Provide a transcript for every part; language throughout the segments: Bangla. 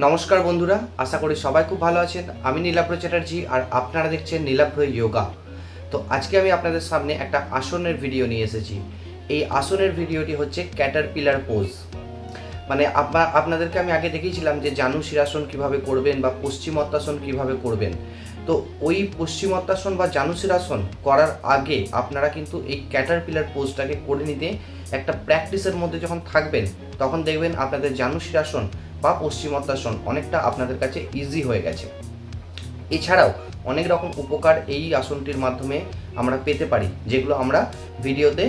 নমস্কার বন্ধুরা, আশা করি সবাই খুব ভালো আছেন। আমি নীলাভ চ্যাটার্জি আর আপনারা দেখছেন নীলাভ যোগা। তো আজকে আমি আপনাদের সামনে একটা আসনের ভিডিও নিয়ে এসেছি। এই আসনের ভিডিওটি হচ্ছে ক্যাটারপিলার পোজ। মানে আপনাদেরকে আমি আগে দেখিয়েছিলাম যে জানু শিরাসন কিভাবে করবেন বা পশ্চিমোত্তাসন কিভাবে করবেন। তো ওই পশ্চিমোত্তাসন বা জানু শিরাসন করার আগে আপনারা কিন্তু এই ক্যাটারপিলার পোজটাকে করে নিতে একটা প্র্যাকটিসের মধ্যে যখন থাকবেন তখন দেখবেন আপনাদের জানু শিরাসন বা পশ্চিমোত্তাসন অনেকটা আপনাদের কাছে ইজি হয়ে গেছে। এছাড়াও অনেক রকম উপকার এই আসনটির মাধ্যমে আমরা পেতে পারি, যেগুলো আমরা ভিডিওতে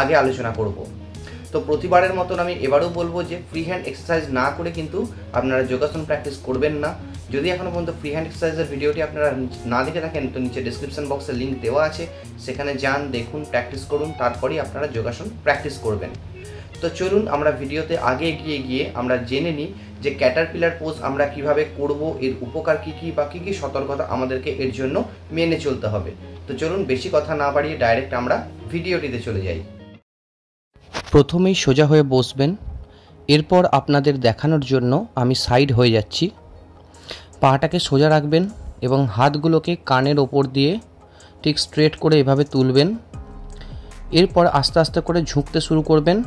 আগে আলোচনা করব। তো প্রতিবারের মতন আমি এবারও বলবো যে ফ্রি হ্যান্ড এক্সারসাইজ না করে কিন্তু আপনারা যোগাসন প্র্যাকটিস করবেন না। যদি এখনও পর্যন্ত ফ্রি হ্যান্ড এক্সারসাইজের ভিডিওটি আপনারা না দেখে থাকেন তো নিচে ডিসক্রিপশন বক্সে লিঙ্ক দেওয়া আছে, সেখানে যান, দেখুন, প্র্যাকটিস করুন, তারপরেই আপনারা যোগাসন প্র্যাকটিস করবেন। তো চলুন আমরা ভিডিওতে আগে এগিয়ে গিয়ে আমরা জেনে নিই যে ক্যাটারপিলার পোজ আমরা কিভাবে করব, এর উপকার কী কী বা কী কী সতর্কতা আমাদেরকে এর জন্য মেনে চলতে হবে। তো চলুন বেশি কথা না বাড়িয়ে ডাইরেক্ট আমরা ভিডিওটিতে চলে যাই। প্রথমেই সোজা হয়ে বসবেন। এরপর আপনাদের দেখানোর জন্য আমি সাইড হয়ে যাচ্ছি। পাটাকে সোজা রাখবেন এবং হাতগুলোকে কানের ওপর দিয়ে ঠিক স্ট্রেট করে এভাবে তুলবেন। এরপর আস্তে আস্তে করে ঝুঁকতে শুরু করবেন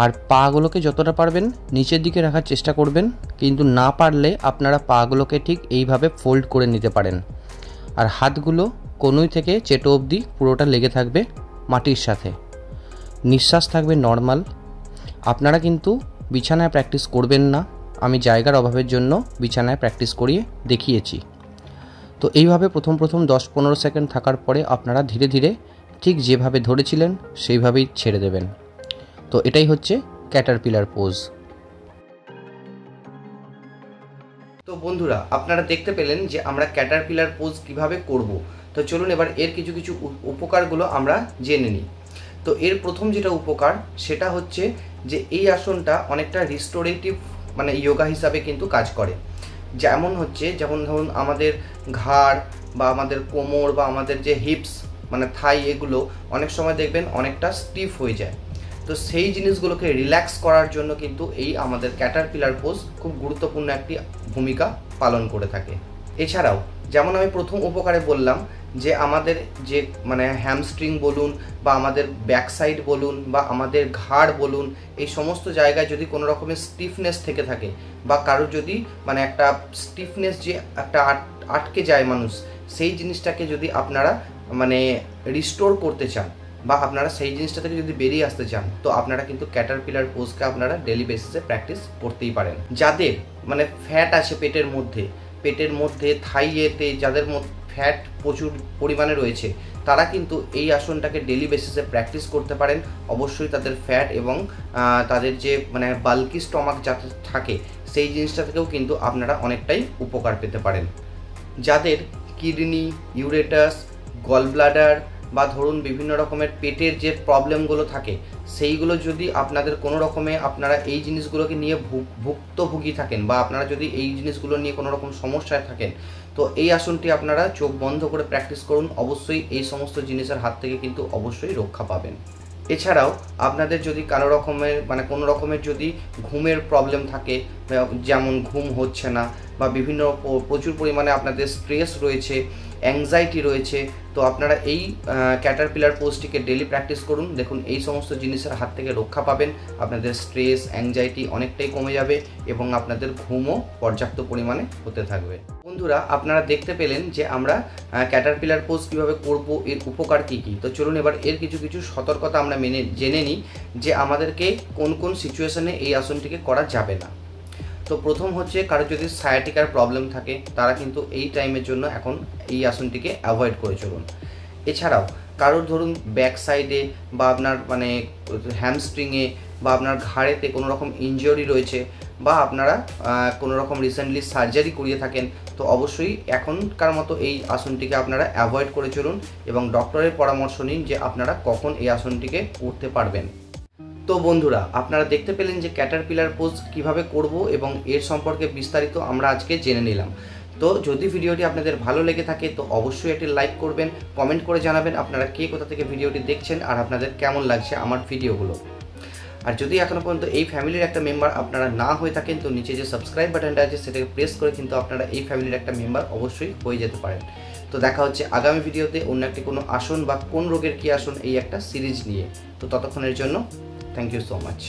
আর পাগুলোকে যতটা পারবেন নিচের দিকে রাখার চেষ্টা করবেন, কিন্তু না পারলে আপনারা পাগুলোকে ঠিক এইভাবে ফোল্ড করে নিতে পারেন। আর হাতগুলো কনুই থেকে চেটো অবধি পুরোটা লেগে থাকবে মাটির সাথে। নিঃশ্বাস থাকবে নর্মাল। আপনারা কিন্তু বিছানায় প্র্যাকটিস করবেন না, আমি জায়গার অভাবের জন্য বিছানায় প্র্যাকটিস করিয়ে দেখিয়েছি। তো এইভাবে প্রথম 10-15 সেকেন্ড থাকার পরে আপনারা ধীরে ধীরে ঠিক যেভাবে ধরেছিলেন সেইভাবেই ছেড়ে দেবেন। তো এটাই হচ্ছে ক্যাটারপিলার পোজ। তো বন্ধুরা, আপনারা দেখতে পেলেন যে আমরা ক্যাটারপিলার পোজ কিভাবে করব। তো চলুন এবার এর কিছু কিছু উপকারগুলো আমরা জেনে নিই। তো এর প্রথম যেটা উপকার সেটা হচ্ছে যে এই আসনটা অনেকটা রিস্টোরেটিভ মানে যোগা হিসাবে কিন্তু কাজ করে। যেমন ধরুন আমাদের ঘাড় বা আমাদের কোমর বা আমাদের যে হিপস মানে থাই, এগুলো অনেক সময় দেখবেন অনেকটা স্টিফ হয়ে যায়। তো সেই জিনিসগুলোকে রিল্যাক্স করার জন্য কিন্তু এই আমাদের ক্যাটারপিলার পোজ খুব গুরুত্বপূর্ণ একটি ভূমিকা পালন করে থাকে। এছাড়াও যেমন আমি প্রথম উপকারে বললাম যে আমাদের যে মানে হ্যামস্ট্রিং বলুন বা আমাদের ব্যাক সাইড বলুন বা আমাদের ঘাড় বলুন, এই সমস্ত জায়গায় যদি কোনো রকমের স্টিফনেস থেকে থাকে বা কারোর যদি মানে একটা স্টিফনেস যে একটা আটকে যায় মানুষ, সেই জিনিসটাকে যদি আপনারা মানে রিস্টোর করতে চান বা আপনারা সেই জিনিসটা থেকে যদি বেরিয়ে আসতে চান তো আপনারা কিন্তু ক্যাটারপিলার পোজকে আপনারা ডেলি বেসিসে প্র্যাকটিস করতেই পারেন। যাদের মানে ফ্যাট আছে পেটের মধ্যে থাইয়েতে যাদের মধ্যে ফ্যাট প্রচুর পরিমাণে রয়েছে, তারা কিন্তু এই আসনটাকে ডেলি বেসিসে প্র্যাকটিস করতে পারেন। অবশ্যই তাদের ফ্যাট এবং তাদের যে মানে বাল্কি স্টমাক যাতে থাকে সেই জিনিসটা থেকেও কিন্তু আপনারা অনেকটাই উপকার পেতে পারেন। যাদের কিডনি, ইউরেটাস, গল ব্লাডার বা ধরুন বিভিন্ন রকমের পেটের যে প্রবলেমগুলো থাকে সেইগুলো যদি আপনাদের কোনো রকমে আপনারা এই জিনিসগুলোকে নিয়ে ভুক্তভোগী থাকেন বা আপনারা যদি এই জিনিসগুলো নিয়ে কোনো রকম সমস্যায় থাকেন তো এই আসনটি আপনারা চোখ বন্ধ করে প্র্যাকটিস করুন। অবশ্যই এই সমস্ত জিনিসের হাত থেকে কিন্তু অবশ্যই রক্ষা পাবেন। এছাড়াও আপনাদের যদি কোনো রকমের যদি ঘুমের প্রবলেম থাকে, যেমন ঘুম হচ্ছে না বা বিভিন্ন প্রচুর পরিমাণে আপনাদের স্ট্রেস রয়েছে, অ্যাংজাইটি রয়েছে, তো আপনারা এই ক্যাটারপিলার পোজটিকে ডেলি প্র্যাকটিস করুন। দেখুন এই সমস্ত জিনিসের হাত থেকে রক্ষা পাবেন, আপনাদের স্ট্রেস অ্যাংজাইটি অনেকটাই কমে যাবে এবং আপনাদের ঘুমও পর্যাপ্ত পরিমাণে হতে থাকবে। বন্ধুরা, আপনারা দেখতে পেলেন যে আমরা ক্যাটারপিলার পোজ কীভাবে করব, এর উপকার কী কী। তো চলুন এবার এর কিছু কিছু সতর্কতা আমরা জেনে নিই যে আমাদেরকে কোন কোন সিচুয়েশনে এই আসনটিকে করা যাবে না। তো প্রথম হচ্ছে কারো যদি সায়াটিকার প্রবলেম থাকে তারা কিন্তু এই টাইমের জন্য এখন এই আসনটিকে অ্যাভয়েড করে চলুন। এছাড়াও কারোর ধরুন ব্যাক সাইডে বা আপনার মানে হ্যামস্ট্রিংয়ে বা আপনার ঘাড়েতে কোনো রকম ইনজিওরি রয়েছে বা আপনারা কোনো রকম রিসেন্টলি সার্জারি করিয়ে থাকেন তো অবশ্যই এখনকার মতো এই আসনটিকে আপনারা অ্যাভয়েড করে চলুন এবং ডক্টরের পরামর্শ নিন যে আপনারা কখন এই আসনটিকে করতে পারবেন। তো বন্ধুরা, আপনারা দেখতে পেলেন যে ক্যাটারপিলার পোজ কিভাবে করব এবং এর সম্পর্কে বিস্তারিত আমরা আজকে জেনে নিলাম। তো যদি ভিডিওটি আপনাদের ভালো লেগে থাকে তো অবশ্যই একটি লাইক করবেন, কমেন্ট করে জানাবেন আপনারা কে কোথা থেকে ভিডিওটি দেখছেন আর আপনাদের কেমন লাগছে আমার ভিডিওগুলো। আর যদি এখনও পর্যন্ত এই ফ্যামিলির একটা মেম্বার আপনারা না হয়ে থাকেন, তো নিচে যে সাবস্ক্রাইব বাটনটা আছে সেটাকে প্রেস করে কিন্তু আপনারা এই ফ্যামিলির একটা মেম্বার অবশ্যই হয়ে যেতে পারেন। তো দেখা হচ্ছে আগামী ভিডিওতে অন্য একটি কোনো আসন বা কোন রোগের কী আসন এই একটা সিরিজ নিয়ে। তো ততক্ষণের জন্য থ্যাংক ইউ সো মাচ।